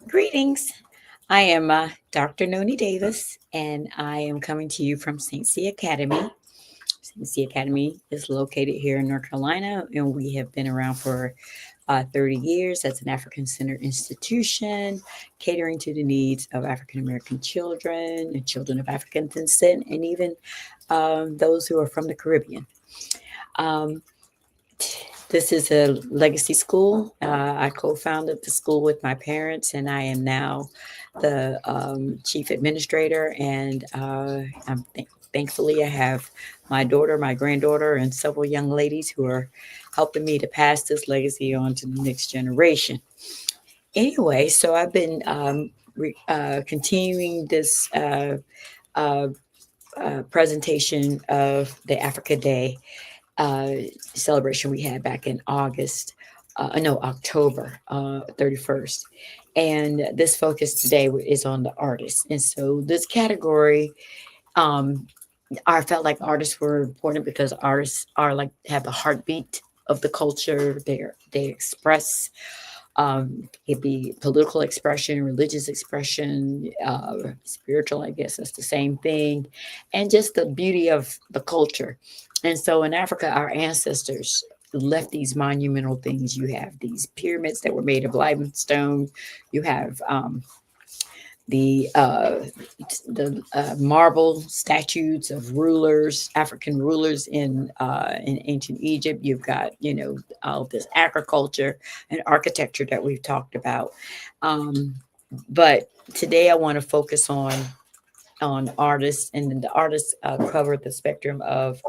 Greetings. I am Dr. Noni Davis, and I am coming to you from St. C Academy. St. C Academy is located here in North Carolina, and we have been around for 30 years as an African centered institution, catering to the needs of African American children and children of African descent, and even those who are from the Caribbean. Um, This is a legacy school. I co-founded the school with my parents, and I am now the chief administrator. And thankfully, I have my daughter, my granddaughter, and several young ladies who are helping me to pass this legacy on to the next generation. Anyway, so I've been continuing this uh, presentation of the Africa Day uh, celebration we had back in October 31st. And this focus today is on the artists. And so this category, um, I felt like artists were important because artists are like have the heartbeat of the culture. They express it be political expression, religious expression, spiritual, I guess that's the same thing, and just the beauty of the culture. And so in Africa, our ancestors left these monumental things. You have these pyramids that were made of limestone. You have the uh, marble statues of rulers, African rulers in ancient Egypt. You've got all this agriculture and architecture that we've talked about. Um, but today I want to focus on artists, and the artists cover the spectrum of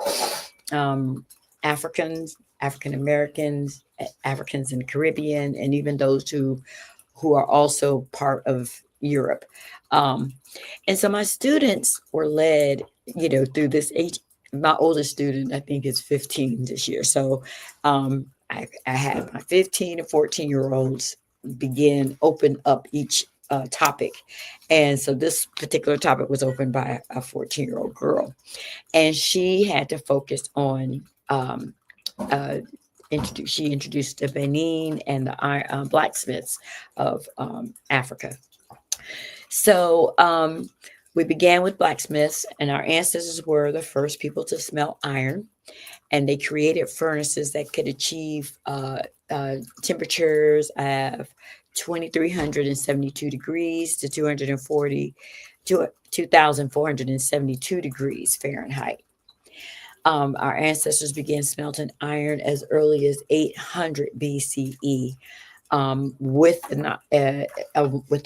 um, Africans, African Americans, Africans in the Caribbean, and even those who are also part of Europe. Um, and so my students were led, through this age. My oldest student, I think, is 15 this year. So I had my 15 and 14-year-olds open up each topic. And so this particular topic was opened by a 14-year-old girl. And she had to focus on she introduced the Benin and the blacksmiths of Africa. So we began with blacksmiths, and our ancestors were the first people to smelt iron, and they created furnaces that could achieve temperatures of 2,372 degrees to 2,472 degrees Fahrenheit. Our ancestors began smelting iron as early as 800 BCE with the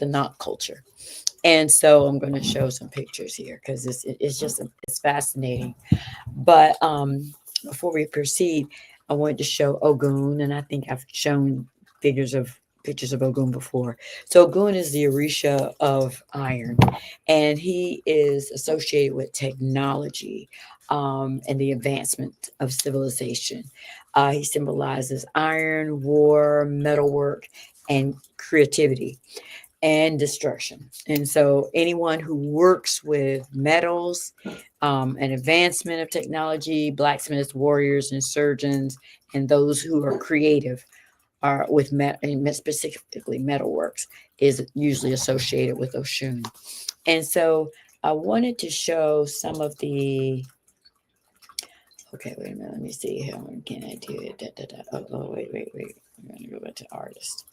knot culture. And so I'm going to show some pictures here because it's fascinating. But before we proceed, I wanted to show Ogun, and I think I've shown pictures of Ogun before. So Ogun is the Orisha of iron, and he is associated with technology and the advancement of civilization. He symbolizes iron, war, metalwork, and creativity and destruction. And so anyone who works with metals and advancement of technology, blacksmiths, warriors, and surgeons, and those who are creative are with specifically metalworks is usually associated with Oshun. And so I wanted to show some of the. Okay, wait a minute. Let me see. How can I do it? Wait. I'm going to go back to artist.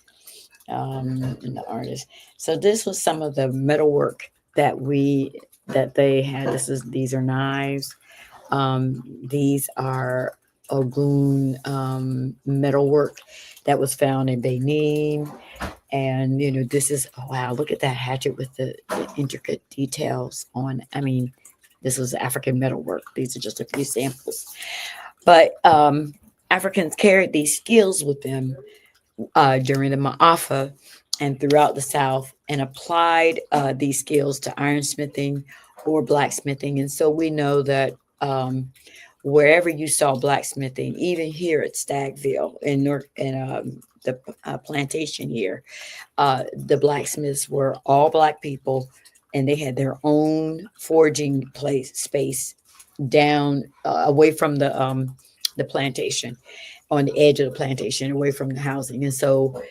And the artist. So this was some of the metalwork that they had. These are knives. These are Ogun metalwork that was found in Benin. And this is wow, look at that hatchet with the intricate details on. I mean, this was African metalwork. These are just a few samples. But Africans carried these skills with them during the Ma'afa and throughout the South, and applied these skills to ironsmithing or blacksmithing. And so we know that wherever you saw blacksmithing, even here at Stagville in the plantation here, the blacksmiths were all Black people, and they had their own forging space down away from the plantation. on the edge of the plantation, away from the housing. And so,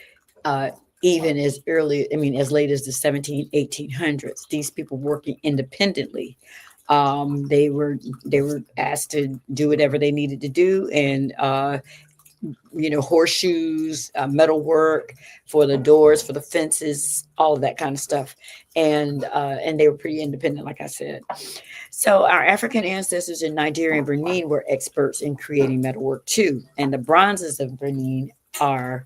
uh, even as early, I mean, as late as the 1800s, these people working independently, they were asked to do whatever they needed to do, and horseshoes, metalwork for the doors, for the fences, all of that kind of stuff, and they were pretty independent, like I said. So our African ancestors in Nigeria and Benin were experts in creating metalwork too, and the bronzes of Benin are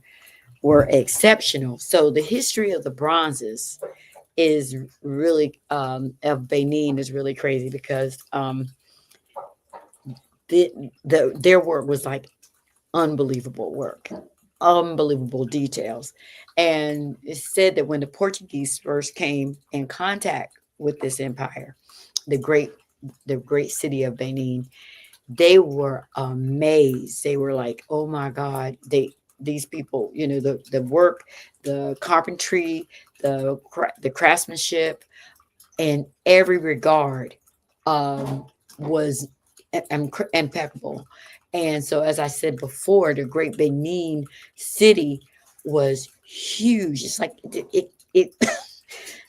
were exceptional. So the history of the bronzes is really of Benin is really crazy because their work was like unbelievable work, unbelievable details. And it's said that when the Portuguese first came in contact with this empire, the great the great city of Benin, they were amazed. They were like, "Oh my God!" These people, the work, the carpentry, the craftsmanship, in every regard, was impeccable. And so, as I said before, the Great Benin City was huge. It's like it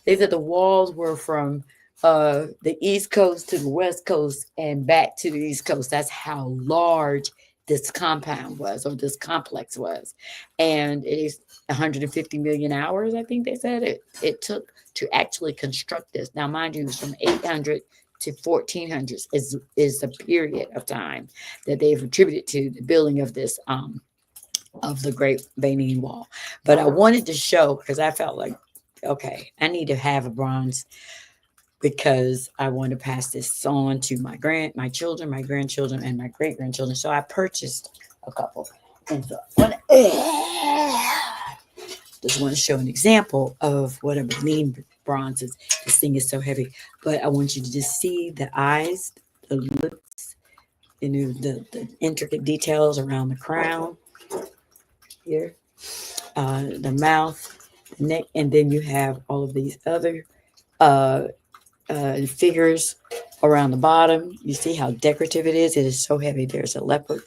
they said the walls were from the East Coast to the West Coast and back to the East Coast. That's how large this compound was, or this complex was. And it is 150 million hours, I think they said it took to actually construct this. Now, mind you, it's from 800 to 1400s is the period of time that they've attributed to the building of this of the Great Benin Wall. But I wanted to show, because I felt like, okay, I need to have a bronze, because I want to pass this on to my children, my grandchildren, and my great grandchildren. So I purchased a couple, and so just want to show an example of what a Benin bronze is. This thing is so heavy, but I want you to just see the eyes, the lips, the intricate details around the crown here, the mouth, the neck, and then you have all of these other uh, figures around the bottom. You see how decorative it is. It is so heavy. There's a leopard,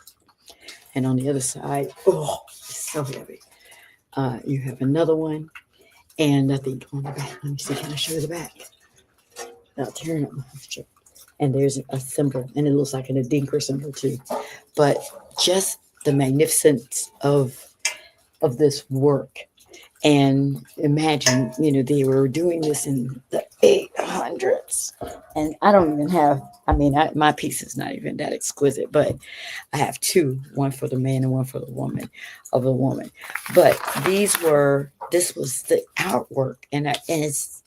and on the other side, oh, it's so heavy. You have another one, and I think on the back. Let me see. Can I show you the back? Now turn up my picture. And there's a symbol, and it looks like an Adinker symbol too. But just the magnificence of this work. And imagine, they were doing this in the 800s. And I don't even have, my piece is not even that exquisite, but I have two, one for the man and one for the woman, of the woman. But this was the artwork. And it's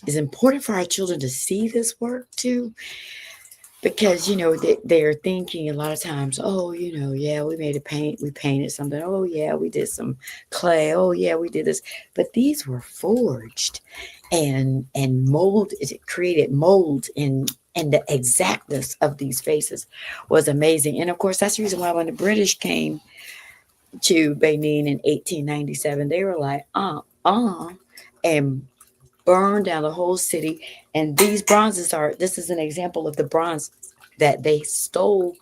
important for our children to see this work too, because they're thinking a lot of times, oh, yeah, we made we painted something, oh yeah, we did some clay, oh yeah, we did this. But these were forged and mold, it created molds, and the exactness of these faces was amazing. And of course, that's the reason why when the British came to Benin in 1897, they were like, and burned down the whole city. And these bronzes this is an example of the bronze that they stole,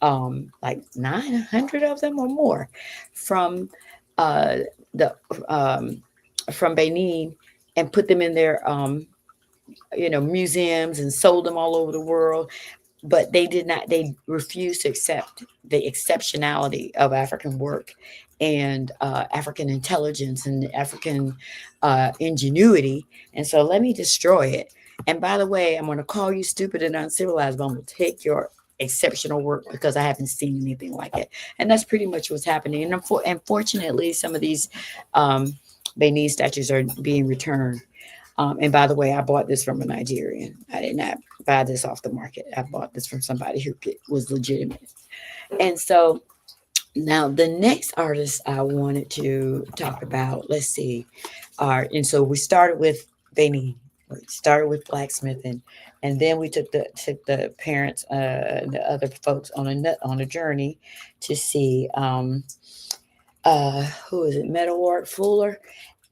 like 900 of them or more from the from Benin, and put them in their museums, and sold them all over the world. But they refused to accept the exceptionality of African work, and African intelligence, and African ingenuity. And so let me destroy it. And by the way, I'm going to call you stupid and uncivilized, but I'm going to take your exceptional work, because I haven't seen anything like it. And that's pretty much what's happening. And unfortunately, some of these Benin statues are being returned. And by the way, I bought this from a Nigerian. I did not buy this off the market. I bought this from somebody who was legitimate. And so now the next artist I wanted to talk about, let's see, and so we started with Benin. We started with blacksmithing, and then we took the parents, the other folks on a journey to see who is it, metalwork Fuller.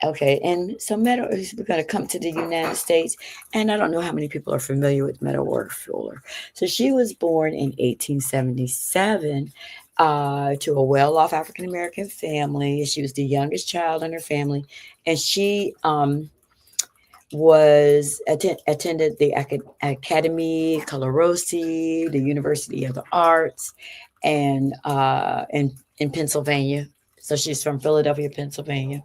Okay, and so we're going to come to the United States, and I don't know how many people are familiar with Meadowlark Fuller. So she was born in 1877, to a well-off African American family. She was the youngest child in her family, and she attended the Academy Colorosi, the University of the Arts, and in Pennsylvania. So she's from Philadelphia, Pennsylvania.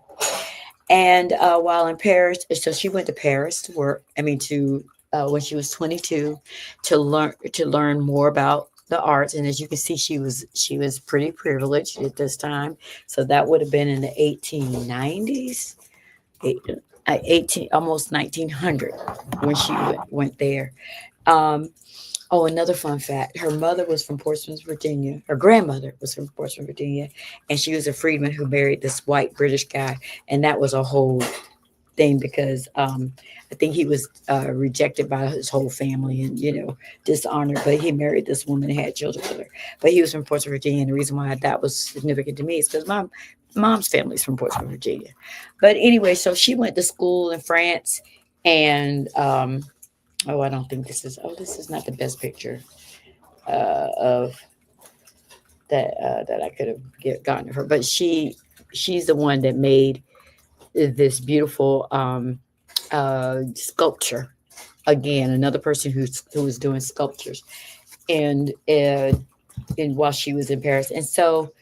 And while in Paris, so she went to Paris to work. I mean, to when she was 22, to learn more about the arts. And as you can see, she was pretty privileged at this time. So that would have been in the 1890s, 18 almost 1900 when she went there. Um, Oh, another fun fact. Her mother was from Portsmouth, Virginia. Her grandmother was from Portsmouth, Virginia. And she was a freedman who married this white British guy. And that was a whole thing because I think he was rejected by his whole family and, dishonored. But he married this woman and had children with her. But he was from Portsmouth, Virginia. And the reason why that was significant to me is because my mom's family's from Portsmouth, Virginia. But anyway, so she went to school in France and oh, I don't think this is. Oh, this is not the best picture of that I could have gotten of her. But she's the one that made this beautiful sculpture. Again, another person who was doing sculptures, and while she was in Paris, and so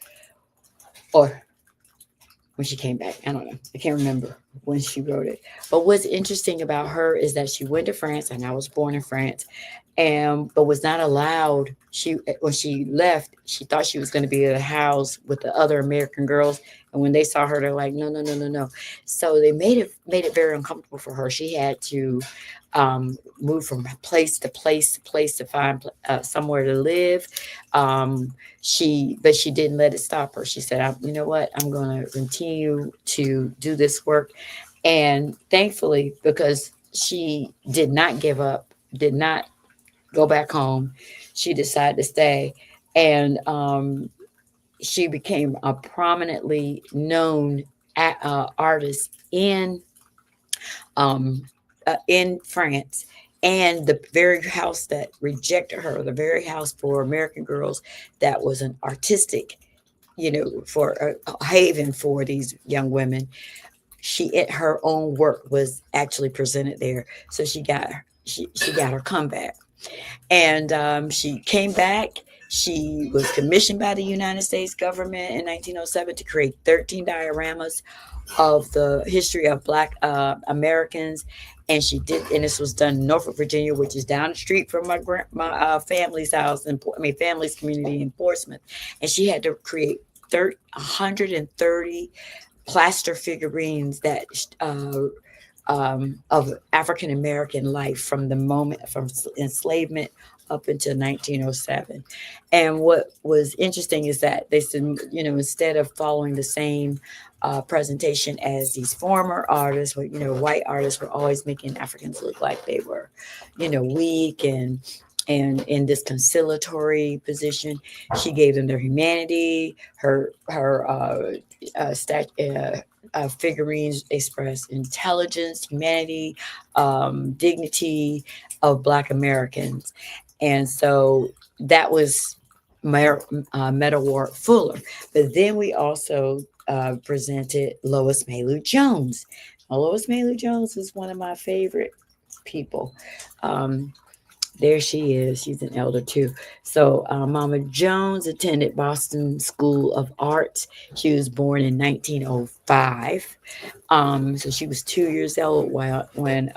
or when she came back. I don't know. I can't remember when she wrote it. But what's interesting about her is that she went to France, and I was born in France, and but was not allowed. She when she left, she thought she was going to be at a house with the other American girls, and when they saw her, they're like, no, no, no, no, no. So they made it very uncomfortable for her. She had to move from place to place to place to find somewhere to live. But she didn't let it stop her. She said, you know what? I'm going to continue to do this work. And thankfully, because she did not give up, did not go back home, she decided to stay. And she became a prominently known artist um, in France. And the very house that rejected her, the very house for American girls that was an artistic, for a haven for these young women, her own work was actually presented there. So she got her comeback. And she came back. She was commissioned by the United States government in 1907 to create 13 dioramas of the history of Black Americans, and she did. And this was done in Norfolk, Virginia, which is down the street from my family's house and family's community in Portsmouth. And she had to create 130 plaster figurines that of African American life from enslavement up until 1907. And what was interesting is that they said, instead of following the same presentation as these former artists, white artists were always making Africans look like they were, weak and in this conciliatory position. She gave them their humanity. Her figurines express intelligence, humanity, dignity of Black Americans. And so that was Meta Ward Fuller. But then we also presented Lois Mailou Jones. Now, Lois Mailou Jones is one of my favorite people. There she is. She's an elder too. So Mama Jones attended Boston School of Arts. She was born in 1905. So she was 2 years old when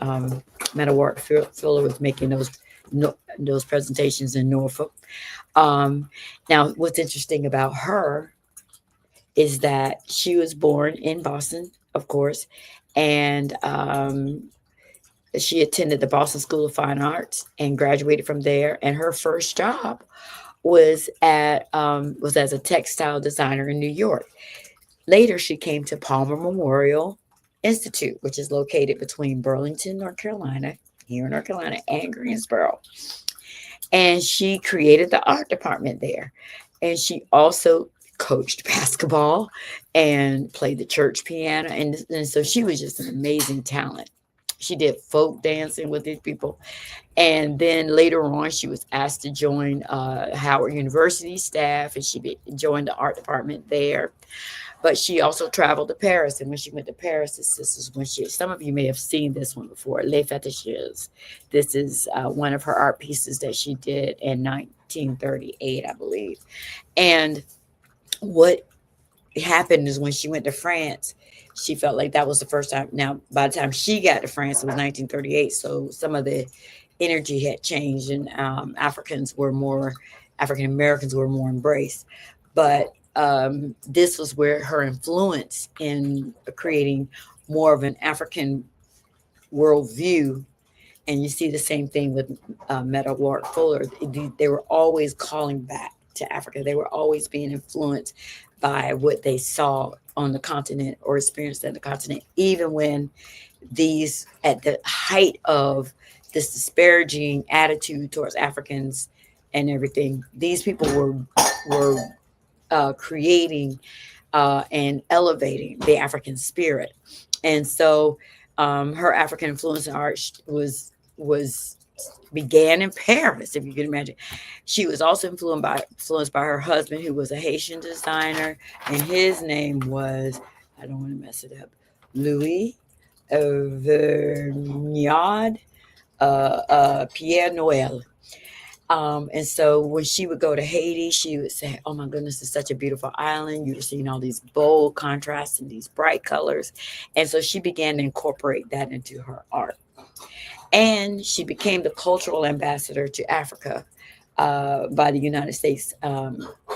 Meta Ward Fuller was making those presentations in Norfolk. Now, what's interesting about her is that she was born in Boston, of course, and she attended the Boston School of Fine Arts and graduated from there. And her first job was as a textile designer in New York. Later, she came to Palmer Memorial Institute, which is located between Burlington, North Carolina, here in North Carolina, and Greensboro. And she created the art department there. And she also coached basketball and played the church piano. And so she was just an amazing talent. She did folk dancing with these people. And then later on, she was asked to join Howard University staff, and joined the art department there. But she also traveled to Paris, and when she went to Paris, this is when some of you may have seen this one before, Les Fetishes. This is one of her art pieces that she did in 1938, I believe. And what happened is when she went to France, she felt like that was the first time. Now, by the time she got to France, it was 1938. So some of the energy had changed, and African Americans were more embraced. But this was where her influence in creating more of an African worldview. And you see the same thing with Meta Ward Fuller. They were always calling back to Africa. They were always being influenced by what they saw on the continent or experienced on the continent, even when these, at the height of this disparaging attitude towards Africans and everything, these people were creating and elevating the African spirit. And so her African influence in art was began in Paris, if you can imagine. She was also influenced by her husband, who was a Haitian designer, and his name was, I don't want to mess it up, Louis Vergnard Pierre Noel. And so when she would go to Haiti, she would say, "Oh my goodness, it's such a beautiful island. You're seeing all these bold contrasts and these bright colors." And so she began to incorporate that into her art. And she became the cultural ambassador to Africa by the United States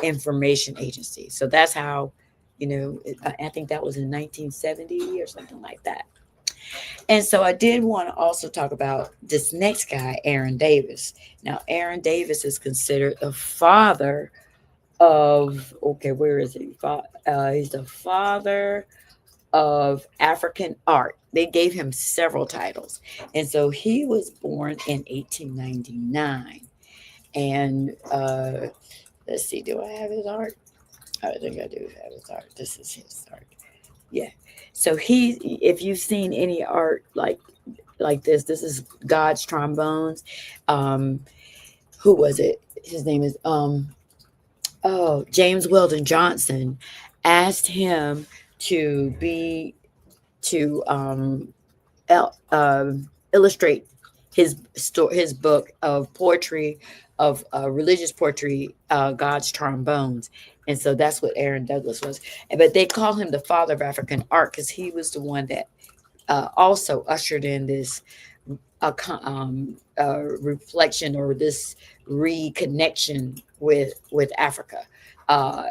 Information Agency. So that's how, I think that was in 1970 or something like that. And so I did want to also talk about this next guy, Aaron Davis. Now, Aaron Davis is considered the father of, okay, where is he? He's the father of African art. They gave him several titles. And so he was born in 1899. And let's see, do I have his art? I think I do have his art. This is his art. Yeah. So if you've seen any art like this is God's Trombones. Um, who was it? His name is James Weldon Johnson asked him to be to illustrate his book of poetry, of religious poetry, God's Trombones. And so that's what Aaron Douglas was. But they call him the father of African art because he was the one that also ushered in this reflection, or this reconnection with Africa, uh,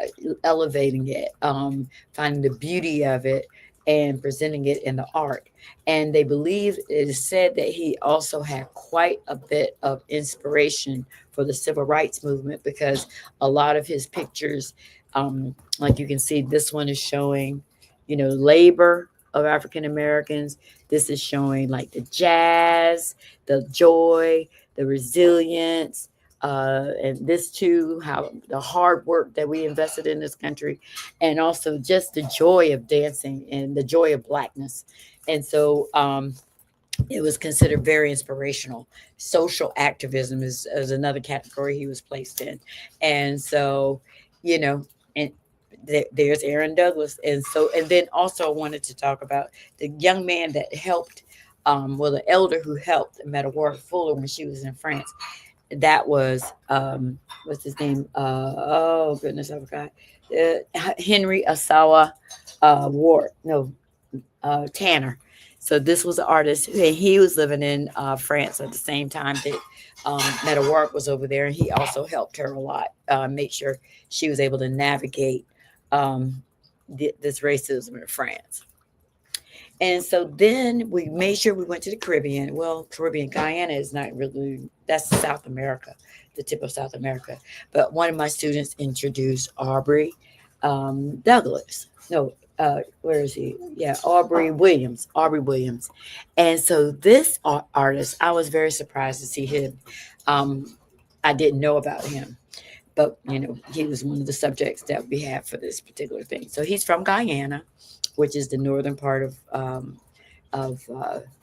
elevating it, finding the beauty of it, and presenting it in the art. And they believe, it is said, that he also had quite a bit of inspiration for the civil rights movement, because a lot of his pictures, like you can see, this one is showing, labor of African Americans. This is showing like the jazz, the joy, the resilience, and this too, how the hard work that we invested in this country, and also just the joy of dancing and the joy of blackness. And so it was considered very inspirational. Social activism is another category he was placed in. And so, you know, and there's Aaron Douglas. And then also I wanted to talk about the young man that helped, the elder who helped Meta Ward Fuller when she was in France. That was, what's his name? Oh goodness, I forgot. Henry Asawa Ward. No, Tanner. So this was an artist, and he was living in France at the same time that Meta Ward was over there, and he also helped her a lot, make sure she was able to navigate this racism in France. And so then we made sure we went to the Caribbean. Well, Caribbean, Guyana is not really, that's South America, the tip of South America. But one of my students introduced Aubrey Douglas. No, where is he? Yeah, Aubrey Williams. Aubrey Williams. And so this artist, I was very surprised to see him. I didn't know about him, but he was one of the subjects that we have for this particular thing. So he's from Guyana, which is the northern part of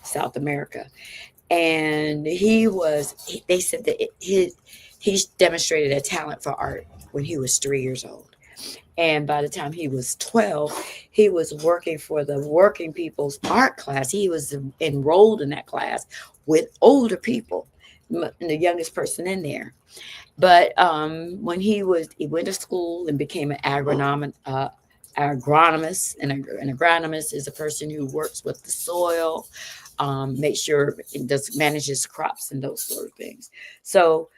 South America. And they said that he demonstrated a talent for art when he was 3 years old. And by the time he was 12, he was working for the working people's art class. He was enrolled in that class with older people, the youngest person in there. But when he went to school and became an agronomist, and an agronomist is a person who works with the soil, makes sure it does manages crops and those sort of things. So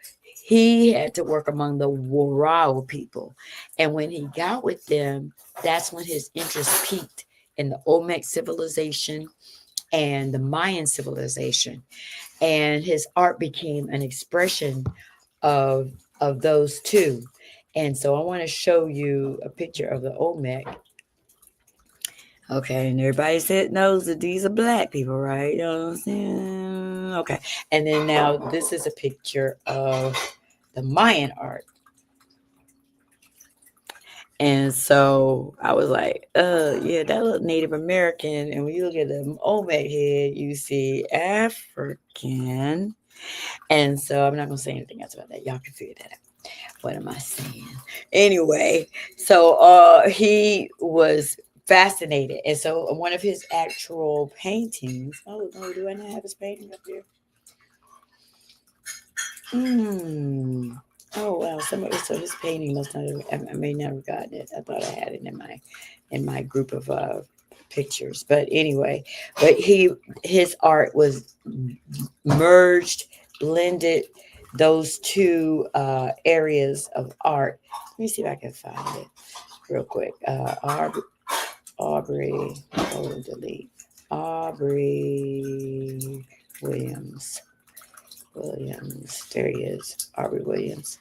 he had to work among the Warao people, and when he got with them, that's when his interest peaked in the Olmec civilization and the Mayan civilization, and his art became an expression of those two. And so I want to show you a picture of the Olmec. Okay, and everybody said knows that these are black people, right? You know what I'm saying? Okay. And then now this is a picture of the Mayan art. And so I was like, yeah, that look Native American. And when you look at the Olmec head, you see African. And so I'm not gonna say anything else about that. Y'all can figure that out. What am I saying? Anyway, so he was fascinated. And so one of his actual paintings, oh no, do I not have his painting up here? Oh wow, so his painting must not have, I may not have gotten it. I thought I had it in my group of pictures. But anyway, but his art was merged, blended those two areas of art. Let me see if I can find it real quick. Aubrey, delete. Aubrey Williams. There he is, Aubrey Williams.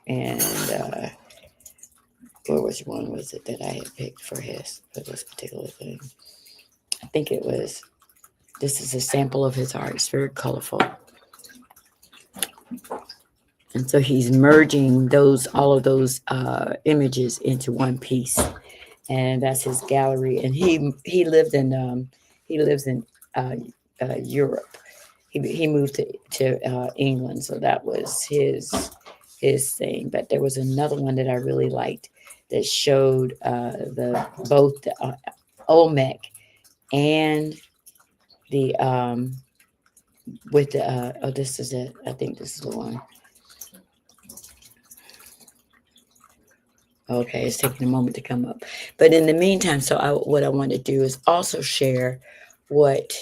And which one was it that I had picked for this particular thing? I think it was. This is a sample of his art. It's very colorful. And so he's merging all of those images into one piece, and that's his gallery. And he lives in Europe. He moved to England, so that was his thing. But there was another one that I really liked that showed both the Olmec and the with the this is it. I think this is the one. Okay, it's taking a moment to come up. But in the meantime, what I want to do is also share what.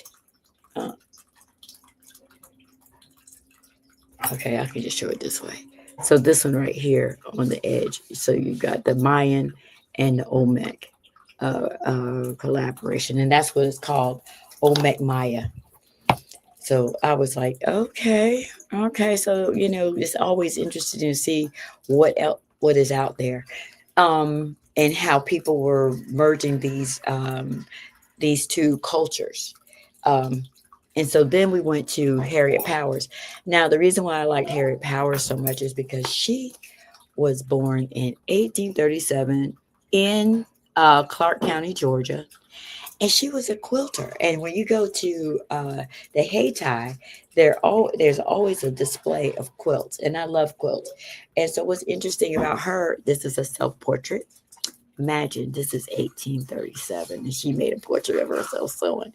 Okay, I can just show it this way. So this one right here on the edge. So you've got the Mayan and the Olmec collaboration, and that's what it's called, Olmec Maya. So I was like, okay. So it's always interesting to see what is out there, and how people were merging these two cultures. And so then we went to Harriet Powers. Now, the reason why I liked Harriet Powers so much is because she was born in 1837 in Clark County, Georgia. And she was a quilter. And when you go to the Hayti, there's always a display of quilts. And I love quilts. And so what's interesting about her, this is a self-portrait. Imagine this is 1837 and she made a portrait of herself sewing.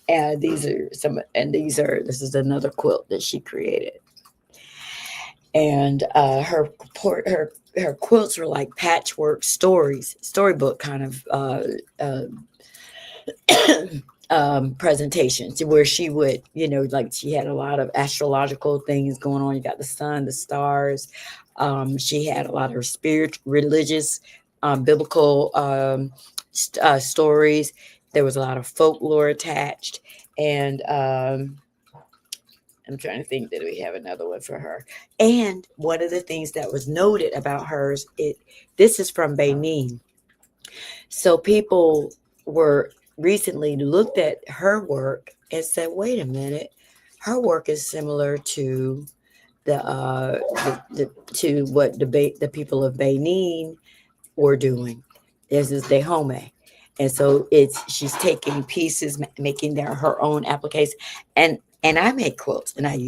And this is another quilt that she created. And her quilts were like patchwork storybook kind of presentations, where she would, like she had a lot of astrological things going on. You got the sun, the stars. She had a lot of religious, biblical stories. There was a lot of folklore attached. And I'm trying to think that we have another one for her. And one of the things that was noted about hers, this is from Benin. So people were recently looked at her work and said, wait a minute, her work is similar to to what the people of Benin were doing. This is Dahomey. And so she's taking pieces, making her own appliques, and I make quilts, and I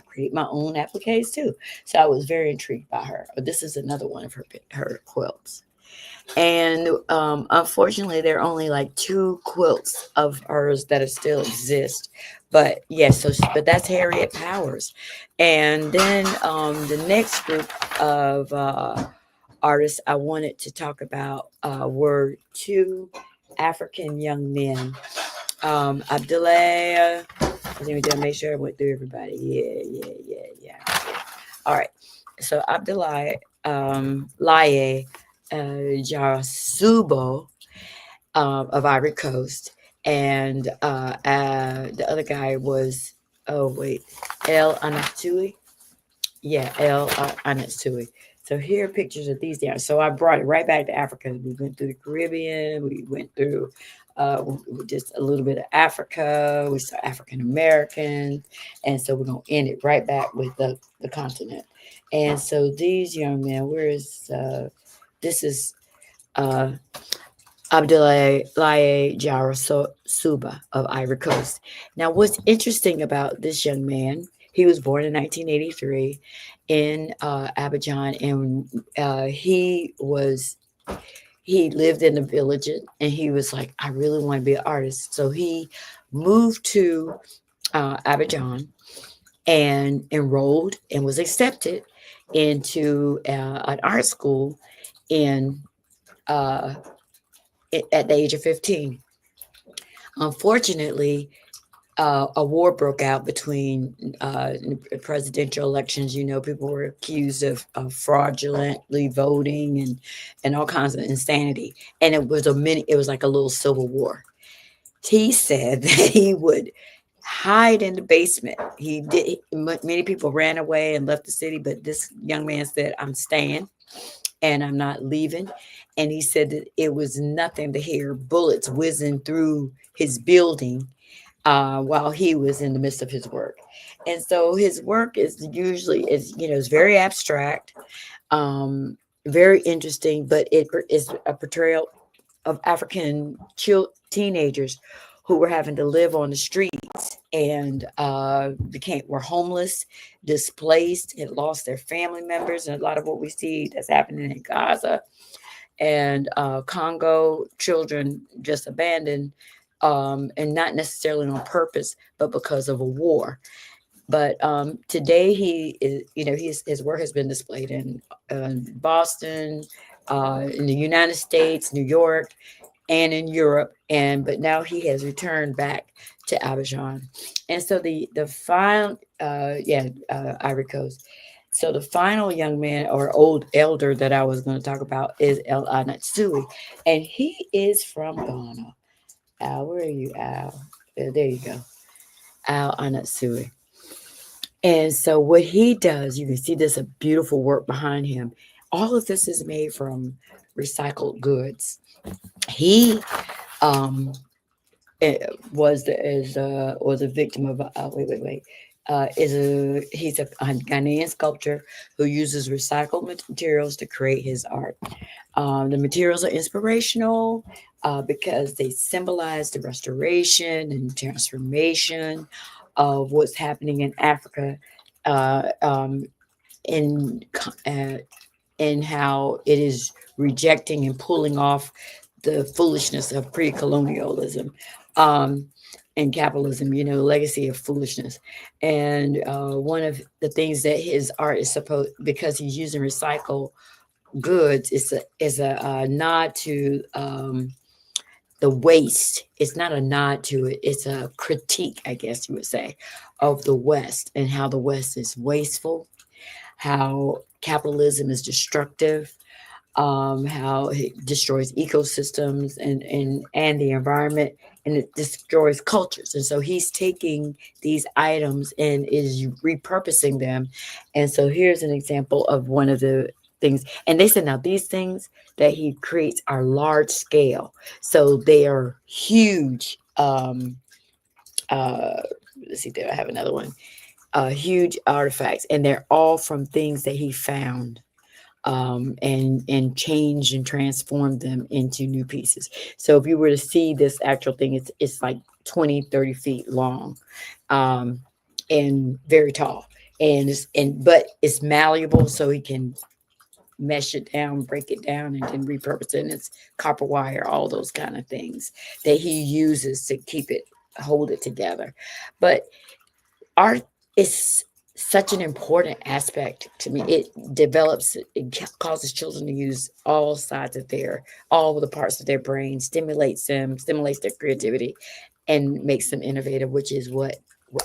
create my own appliques too. So I was very intrigued by her. This is another one of her quilts. And unfortunately, there are only like two quilts of hers that still exist. But yes, but that's Harriet Powers. And then the next group of artists I wanted to talk about were two African young men. Abdullah, let me just make sure I went through everybody. Yeah. All right. So Abdullah Laye Jarasubo of Ivory Coast, and the other guy was, oh wait, El Anatui. Yeah, El Anatui. So here are pictures of these down. So I brought it right back to Africa. We went through the Caribbean. We went through just a little bit of Africa. We saw African Americans. And so we're going to end it right back with the continent. And so these young men, this is uh, Abdoulaye Jara Suba of Ivory Coast. Now, what's interesting about this young man, he was born in 1983 in Abidjan, and he lived in the village, and he was like, I really want to be an artist. So he moved to Abidjan and enrolled and was accepted into an art school in uh, at the age of 15. Unfortunately, a war broke out between presidential elections. You know, people were accused of fraudulently voting and all kinds of insanity. And it was like a little civil war. He said that he would hide in the basement. Many people ran away and left the city, but this young man said, I'm staying and I'm not leaving. And he said that it was nothing to hear bullets whizzing through his building while he was in the midst of his work. And so his work is very abstract, um, very interesting, but it is a portrayal of African teenagers who were having to live on the streets and were homeless, displaced, and lost their family members, and a lot of what we see that's happening in Gaza and Congo, children just abandoned, and not necessarily on purpose, but because of a war. But today he is, his work has been displayed in Boston, in the United States, New York, and in Europe. But now he has returned back to Abidjan. And so the final, Ivory Coast. So the final young man or old elder that I was going to talk about is El Anatsui, and he is from Ghana. Al, where are you, Al? There you go, Al Anatsui. And so what he does, you can see there's a beautiful work behind him. All of this is made from recycled goods. He um, was a victim of he's a Ghanaian sculptor who uses recycled materials to create his art. The materials are inspirational because they symbolize the restoration and transformation of what's happening in Africa, uh, um, in uh, in how it is rejecting and pulling off the foolishness of pre-colonialism, um, and capitalism, legacy of foolishness. And one of the things that his art is supposed, because he's using recycled goods, is a nod to the waste. It's not a nod to it. It's a critique, I guess you would say, of the West and how the West is wasteful, how capitalism is destructive, how it destroys ecosystems and the environment, and it destroys cultures. And so he's taking these items and is repurposing them. And so here's an example of one of the things. And they said now these things that he creates are large scale, so they are huge. Let's see, there I have another one. Huge artifacts, and they're all from things that he found and change and transform them into new pieces. So if you were to see this actual thing, it's like 20, 30 feet long, um, and very tall. But it's malleable, so he can mesh it down, break it down, and then repurpose it. And it's copper wire, all those kind of things that he uses to keep it, hold it together. But art is such an important aspect to me. It develops, it causes children to use all sides of all the parts of their brain, stimulates them, stimulates their creativity, and makes them innovative, which is what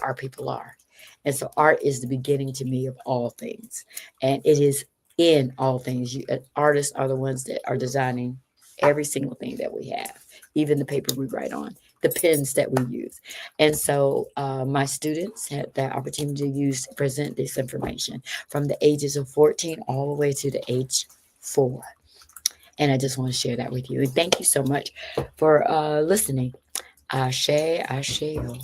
our people are. And so art is the beginning to me of all things. And it is in all things. Artists are the ones that are designing every single thing that we have, even the paper we write on, the pens that we use. And so my students had the opportunity to present this information from the ages of 14 all the way to the age 4. And I just want to share that with you. And thank you so much for listening. Ashe, Asheo.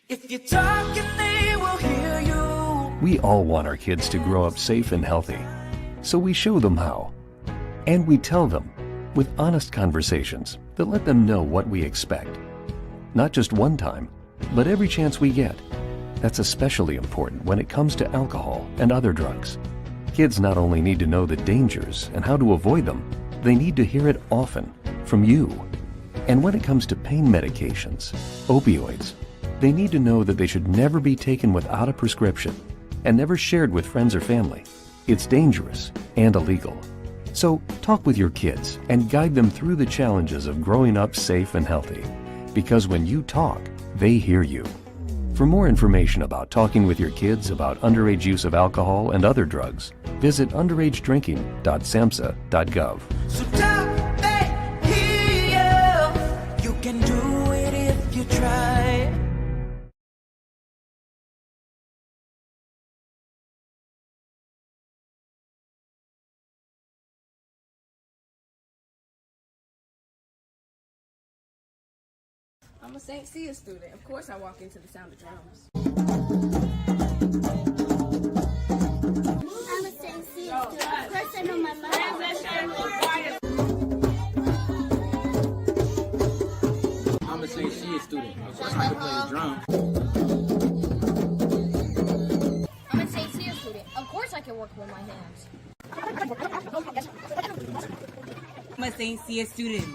If you're talking, they will hear you. We all want our kids to grow up safe and healthy, so we show them how. And we tell them with honest conversations that let them know what we expect. Not just one time, but every chance we get. That's especially important when it comes to alcohol and other drugs. Kids not only need to know the dangers and how to avoid them, they need to hear it often from you. And when it comes to pain medications, opioids, they need to know that they should never be taken without a prescription and never shared with friends or family. It's dangerous and illegal. So talk with your kids and guide them through the challenges of growing up safe and healthy. Because when you talk, they hear you. For more information about talking with your kids about underage use of alcohol and other drugs, visit underagedrinking.samhsa.gov. So talk, they hear you. You can do it if you try. I'm a St. Cia student. Of course I walk into the sound of drums. I'm a St. Cia student. Of course I know my mother. I'm a St. Cia student. Of course I can play the drum. I'm a St. Cia student. Of course I can work with my hands. I'm a St. Cia student.